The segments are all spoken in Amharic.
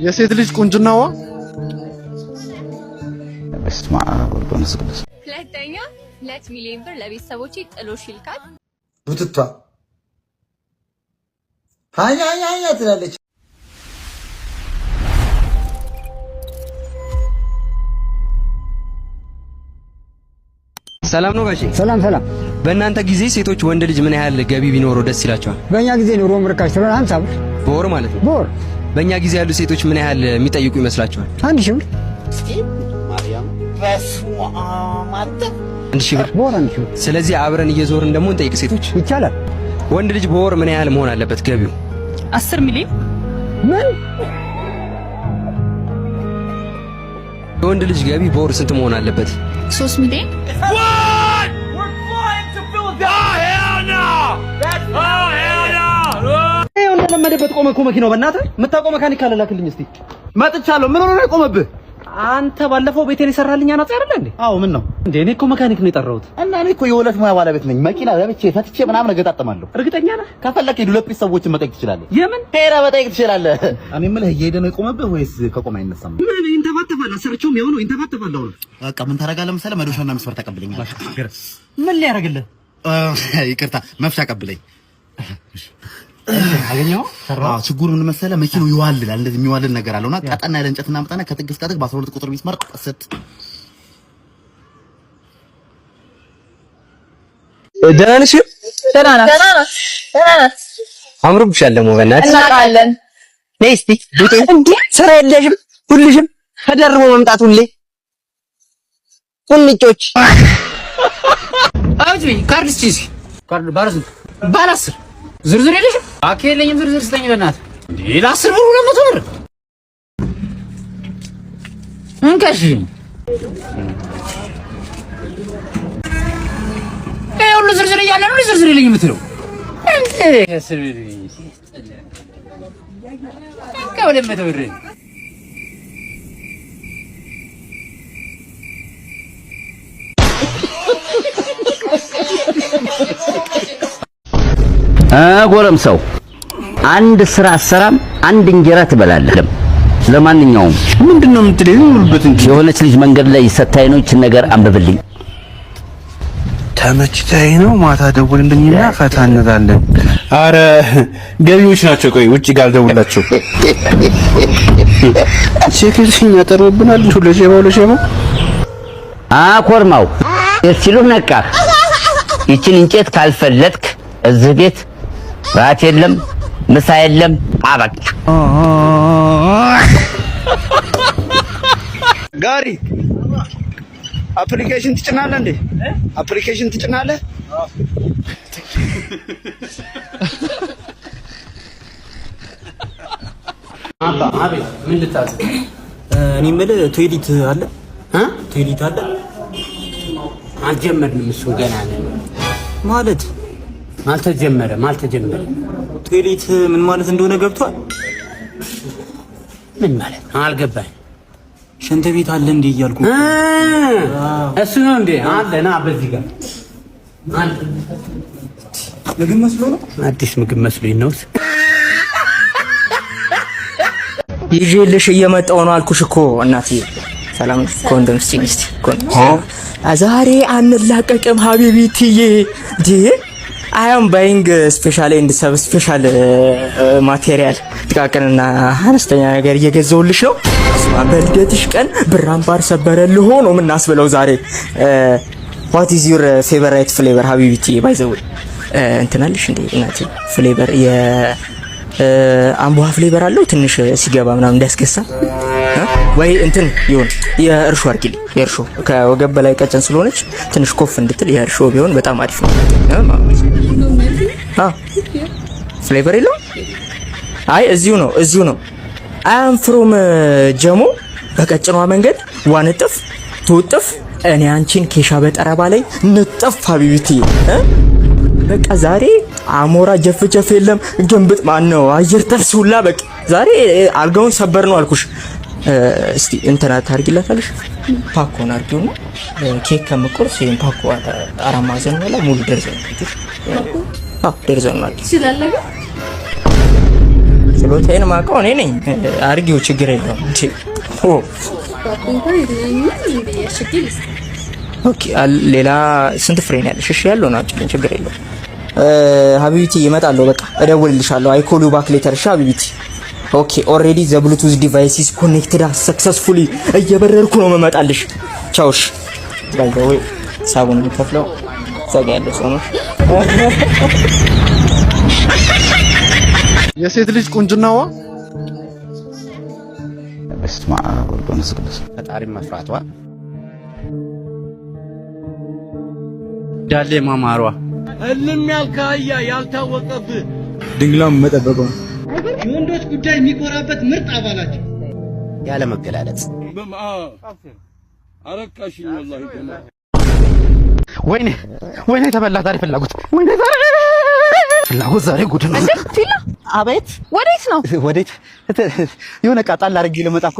የሴት ልጅ ቁንጅናዋ እስማ ወርዶንስ ቅዱስ ሁለተኛ 2 ሚሊዮን ብር ለቤተሰቦቼ ጥሎሽ ይልካል። ቡትቷ ሃያ ትላለች። ሰላም ነው ጋሼ? ሰላም። በእናንተ ጊዜ ሴቶች ወንድ ልጅ ምን ያህል ገቢ ቢኖረው ደስ ይላቸዋል? በእኛ ጊዜ ኑሮ ርካሽ ስለሆነ 50 ብር በወር ማለት ነው። በወር በእኛ ጊዜ ያሉ ሴቶች ምን ያህል የሚጠይቁ ይመስላችኋል? 1000 ብር ማርያም አንድ ሺህ ብር በወር 1000 ብር። ስለዚህ አብረን እየዞርን ደግሞ እንጠይቅ ሴቶች ይቻላል። ወንድ ልጅ በወር ምን ያህል መሆን አለበት ገቢው? 10 ሚሊዮን። ምን የወንድ ልጅ ገቢ በወር ስንት መሆን አለበት? 3 ሚሊዮን። ለመደበት ቆመ እኮ መኪናው። በእናትህ የምታውቀው መካኒክ ካለ ላክልኝ እስቲ። መጥቻለሁ። ምን ሆነ ነው የቆመብህ? አንተ ባለፈው ቤቴን የሰራልኝ አናጽ አይደለ እንዴ? አዎ። ምን ነው እንዴ? እኔ እኮ መካኒክ ነው የጠራሁት። እና እኔ እኮ የሁለት ሙያ ባለቤት ነኝ። መኪና ለብቼ ፈትቼ ምናምን እገጣጠማለሁ። እርግጠኛ ነህ? ከፈለክ ሄዱ ለፕሪስ ሰዎችን መጠየቅ ትችላለህ። የምን ሄራ መጠየቅ ትችላለህ። እኔ የምልህ እየሄደ ነው የቆመብህ ወይስ ከቆመ አይነሳም? ምን ይንተባተባል? አሰረቸውም ያው ነው ይንተባተባል። አሁን በቃ ምን ታረጋለህ መሰለህ? መዶሻና መስፈር ተቀብለኛል። ምን ሊያደርግልህ? ይቅርታ መፍቻ ቀብለኝ። አገኘው ሰራው። ችግሩ ምን መሰለህ? መኪናው ይዋልላል። እንደዚህ የሚዋልል ነገር አለውና ቀጠና ያለ እንጨት እናምጣና ከጥግ እስከ ጥግ በ12 ቁጥር ሚስማር ቀሰት። ደህና ነሽ? ደህና ነሽ? አምሮብሻል ደግሞ በእናትሽ። እናውቃለን። ነይ እስቲ ዱጤ። እንዴ ስራ የለሽም? ሁልሽም ተደርቦ መምጣት ሁሌ ቁንጮች። አውጪ ካርድ እስኪ ካርድ ባለ 10 ዝርዝር የለሽም? አኬ የለኝም። ዝርዝር ስጠኝ በእናትህ። እንዴ ለ10 ብር 200 ብር እንከሽ። ሁሉ ዝርዝር እያለ ነው ዝርዝር የለኝም የምትለው? እንዴ ከስብሪ ከወደ 200 ብር ጎረምሳው አንድ ስራ አሰራም አንድ እንጀራ ትበላለህ። ለማንኛውም ምንድነው የምትለኝ? ሙሉበት እንጂ የሆነች ልጅ መንገድ ላይ ሰታይ ነው። እቺን ነገር አንብብልኝ። ተመችተኝ ነው። ማታ ደውልልኝና ፈታ እንላለን። አረ ገቢዎች ናቸው። ቆይ ውጪ ጋር ደውላቸው። ሴክሽን ያጠሩብናል። ለሸባው ኮርማው ሲሉ ነቃህ። ይቺን እንጨት ካልፈለጥክ እዚህ ቤት ራት የለም፣ ምሳ የለም። አበቃ። ጋሪ አፕሊኬሽን ትጭናለህ እንዴ? አፕሊኬሽን ትጭናለህ? አቤት። ምን ልታዘዝ? እኔ የምልህ ቶይሌት አለ? ቶይሌት አለ? አልጀመርንም። እሱ ገና ነው ማለት አልተጀመረም። ቶይሌት ምን ማለት እንደሆነ ገብቷል? ምን ማለት አልገባኝ። ሽንት ቤት አለ እንዴ እያልኩ እሱ ነው እንዴ? አለ ና በዚህ ጋር አለ። ምግብ መስሎ ነው? አዲስ ምግብ መስሎኝ ነው። ይዤልሽ እየመጣሁ ነው አልኩሽ እኮ እናቴ። ሰላም ኮንዶም ስቲንግስቲ ዛሬ አንላቀቅም ሀቢቢቲዬ። ዲ I am buying special and sub special ማቴሪያል ጥቃቅንና አነስተኛ ነገር እየገዛሁልሽ ነው። በልደትሽ ቀን ብራምባር ሰበረልህ ሆኖ ምን አስብለው ዛሬ። what is your favorite flavor ሀቢቢቲ? by the way እንትናልሽ እንዴ እናቴ ፍሌቨር የአምቦ ፍሌቨር አለው ትንሽ ሲገባ ምናምን እንዲያስገሳ ወይ እንትን ይሁን የእርሾ አርጊልኝ። የእርሾ ከወገብ በላይ ቀጭን ስለሆነች ትንሽ ኮፍ እንድትል የእርሾ ቢሆን በጣም አሪፍ ነው። ፍሌቨር የለውም? አይ እዚሁ ነው። አይ አም ፍሮም ጀሞ በቀጭኗ መንገድ ዋንጥፍ ትውጥፍ እኔ አንቺን ኬሻ በጠረባ ላይ ንጥፍ ሀቢቢቲ። በቃ ዛሬ አሞራ ጀፍጀፍ የለም ግንብጥ ማን ነው አየር ተርስ ሁላ በቃ ዛሬ አልጋውን ሰበር ነው አልኩሽ። እስቲ እንትና ታርጊላታለሽ ፓኮን አርጊውና ኬክ ከምቆርስ ይሄን ፓኮ አራማዘን ወላ ሙሉ ደርዘን ደርዘን ማለት ችሎታዬን ማውቀው እኔ ነኝ። አድርጊው፣ ችግር የለውም። ኦኬ ሌላ ስንት ፍሬ ነው ያለሽ? እሺ ያለው ነው አጭልኝ፣ ችግር የለውም። ሀቢቢቲ ይመጣለሁ፣ በቃ እደውልልሻለሁ። አይ ኮል ዩ ባክ ሌተር። እሺ ሀቢቢቲ። ኦኬ ኦልሬዲ ዘ ብሉቱዝ ዲቫይስ ኢዝ ኮኔክትድ ሰክሰስፉሊ። እየበረርኩ ነው መመጣልሽ። ቻውሽ ባይ ዘ ዌይ ሳቡን የሚከፍለው ዘጋ ያለው ሰው ነው። የሴት ልጅ ቁንጅናዋ በስመ አብ ወወልድ ወመንፈስ ቅዱስ ፈጣሪ መፍራቷ ዳሌ ማማሯ እልም ያልካያ ያልታወቀብህ ድንግላም መጠበቀው የወንዶች ጉዳይ የሚቆራበት ምርጥ አባላቸው ያለ መገላለጽ አረካሽኝ ወላሂ ደማ ወይኔ ተበላ ዛሬ ፍላጎት ዛሬ ጉድ ነው። ፊላ አቤት ወዴት ነው? ወዴት የሆነ ቃጣል አድርጌ ልመጣ እኮ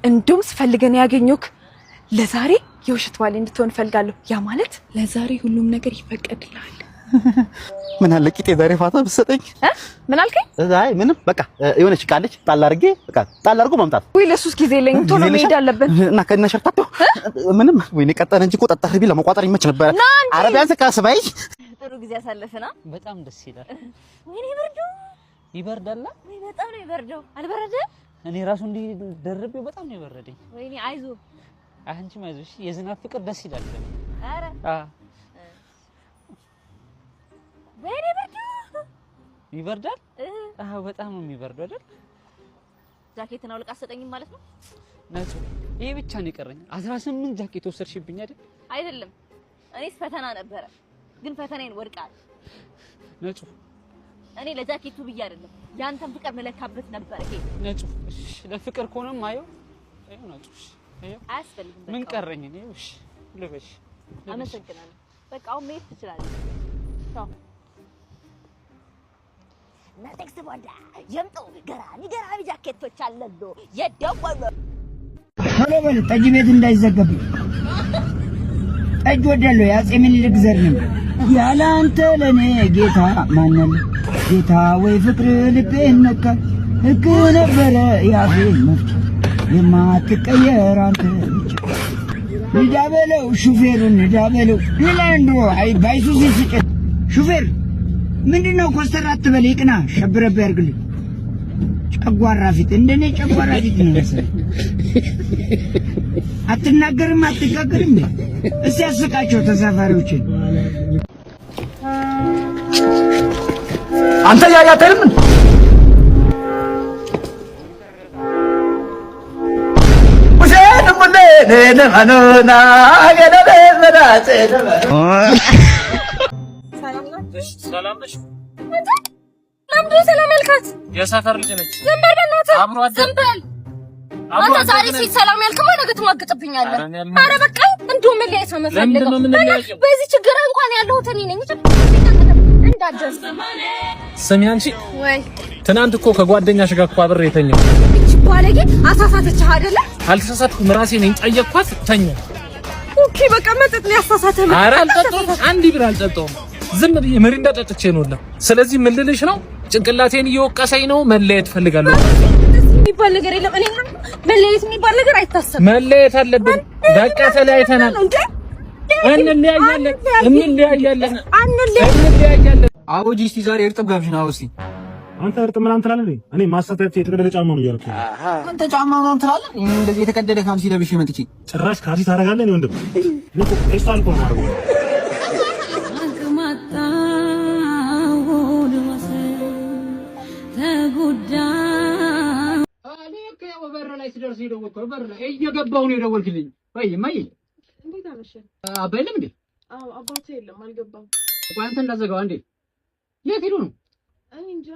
እንዲሁም ስፈልገን ያገኙክ ለዛሬ የውሸት ባሌ እንድትሆን ፈልጋለሁ። ያ ማለት ለዛሬ ሁሉም ነገር ይፈቀድልሃል። ምን አለ ቂጤ ዛሬ ፋታ ብትሰጠኝ። ምን አልከኝ? አይ ምንም በቃ የሆነች ቃለች ጣል አድርጌ በቃ ጣል አድርጎ ማምጣት። ወይ ለሱስ ጊዜ የለኝም፣ ቶሎ መሄድ አለብን። እና ከነ ሸርታቱ ምንም ወይኔ ቀጠነ እንጂ እኮ ጠጣህ ቢል ለመቋጠር ይመች ነበር። ኧረ ቢያንስ ካስባይ ጥሩ ጊዜ አሳለፈና በጣም ደስ ይላል። ወይኔ በርዶ ይበርዳል። ወይ በጣም ነው የበርደው። አልበረደም? እኔ ራሱ እንዲህ ደርቤው በጣም ነው የበረደኝ። ወይኔ አይዞህ አንቺም አይዞሽ። የዝናብ ፍቅር ደስ ይላል። ኧረ ወይኔ በርዶ ይበርዳል። አዎ በጣም ነው የሚበርደው አይደል? ጃኬትን አውልቅ አትሰጠኝም ማለት ነው? ነጭ ይሄ ብቻ ነው የቀረኝ። 18 ጃኬት ወሰድሽብኝ አይደል? አይደለም እኔስ ፈተና ነበረ፣ ግን ፈተናዬን ወድቃል። ነጭ እኔ ለጃኬቱ ብዬ አይደለም ያንተን ፍቅር መለካበት ነበር። ይሄ ነጭ እሺ፣ ለፍቅር ከሆነም አየው አይው ነጭ አያስፈልግም። ምን ቀረኝ እኔ? እሺ ልበሽ። አመሰግናለሁ። በቃ አሁን መሄድ ትችላለህ። ቻው። ነቴክስ ቦንዳ የምጡ ገራሚ ጃኬቶች አለሉ የደወሉ ቶሎ በል ጠጅ ቤት እንዳይዘገብኝ። ጠጅ ወዳለሁ የአፄ ምኒልክ ዘር ነኝ። ያለ አንተ ለኔ ጌታ ማነው? ጌታ ወይ ፍቅር ልቤን ነካ። ሕግ ነበረ ያፌ መፍቻ የማትቀየር አንተ ብቻ። ንዳ በለው ሹፌሩን ንዳ በለው ሂላንዶ አይ ባይሱዚ ስጭት ሹፌር ምንድነው ኮስተር አትበል ይቅና ሸብረብ ያርግልኝ። ጨጓራ ፊት እንደኔ ጨጓራ ፊት ነው መሰለኝ። አትናገርም አትጋገርም። እስቲ ያስቃቸው ተሳፋሪዎችን። አንተ ያያተልም ሰላም ነሽ? ለምንድን ነው ሰላም ያልካት? የሰፈር ልጅ ነች። ዝም በል በእናትህ። አብሮ አደረ። ዝም በል አንተ። ዛሬ ሴት ሰላም ያልክማ ነገ ትማግጥብኛለህ። ኧረ በቃ እንደው መለያየት ነው የምፈልገው። በዚህ ችግር እንኳን ያለሁት እኔ ነኝ። እንዳትደርስ። ስሚ አንቺ፣ ወይ ትናንት እኮ ከጓደኛሽ ጋር እኮ አብሬ የተኛው። እቺ ባለጌ አሳሳተችህ አይደለ? አልተሳሳትኩም፣ ራሴ ነኝ ጠየቅኳት፣ ተኛው። ኦኬ በቃ መጠጥ ነው ያሳሳተህ። ኧረ አልጠጣሁም፣ አንድ ቢራ አልጠጣሁም። ዝም ብዬ ምሪንዳ ጠጥቼ ነውና። ስለዚህ ምን ልልሽ ነው? ጭንቅላቴን እየወቀሰኝ ነው። መለየት ፈልጋለሁ። የሚባል ነገር የለም። እኔ መለየት የሚባል ነገር አይታሰብም። መለየት አለብን። በቃ ተለያይተናል። እንለያያለን። አቦጂ እስቲ ዛሬ እርጥብ ጋብዥና አውሲ። አንተ እርጥብ ምናምን ትላለህ? እኔ ማሰተት የተቀደደ ጫማ ነው እያልኩ። አንተ ጫማ ምናምን ትላለህ? እንደዚህ የተቀደደ ካልሲ ለብሼ መጥቼ ጭራሽ ካልሲ ታደርጋለህ? እኔ ወንድም ልክ ኤስታል ኮን አርጎ እየገባሁ ነው የደወልክልኝ? ወይ ማይ እንዴት አመሸህ? አባይ የለም እንዴ? አዎ አባቴ የለም፣ አልገባም። ቆይ አንተ እንዳዘጋው አንዴ። የት ሄዱ ነው? እኔ እንጃ፣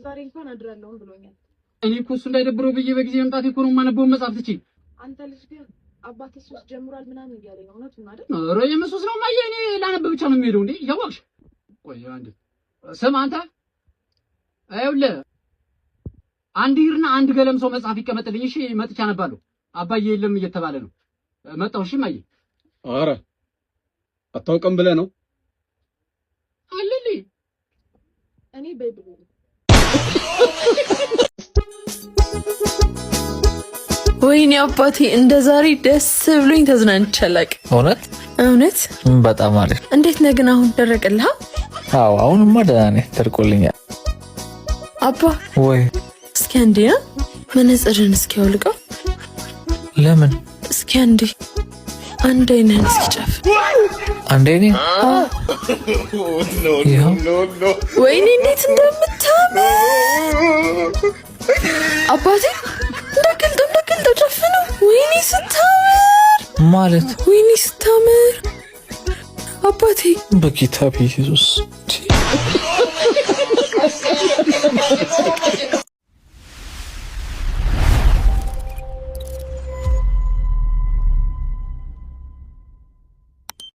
ዛሬ እንኳን አድራለሁ ብሎኛል። እኔ እኮ እሱ እንዳይደብረው ብዬ በጊዜ መምጣት እኮ ነው የማነበውን መጽሐፍ ትችይ። አንተ ልጅ ግን አባትህ ሱስ ጀምሯል ምናምን እያለኝ ነው። እውነቱን አይደል? ኧረ የመሱስ ነው ማየ። እኔ ላነብ ብቻ ነው የሚሄደው እንዴ? እያወቅሽ። ቆይ አንዴ ስም አንተ። አይውልህ አንድ ይርና አንድ ገለም ሰው መጽሐፍ ይቀመጥልኝ። እሺ መጥቻ አነባለሁ። አባዬ የለም እየተባለ ነው። መጣሁ። እሺ ማየ። ኧረ አታውቅም ብለህ ነው አለልኝ። እኔ በይብሉ ወይኔ አባቴ እንደ ዛሬ ደስ ብሎኝ ተዝናንቻለቅ። እውነት በጣም አሪፍ። እንዴት ነህ ግን አሁን ደረቀልህ? አዎ አሁንማ ደህና ነኝ፣ ደርቆልኛል። አባ ወይ እስኪ አንዴ መነጽርን እስኪ አውልቀው። ለምን? እስኪ አንዴ አንድ አይነን እስኪ ጨፍ አንድ አይነን ወይኔ እንዴት እንደምታምር አባቴ እንደገልጠው ጨፍነው። ወይኔ ስታምር ማለት ወይኔ ስታምር አባቴ በጌታ በኢየሱስ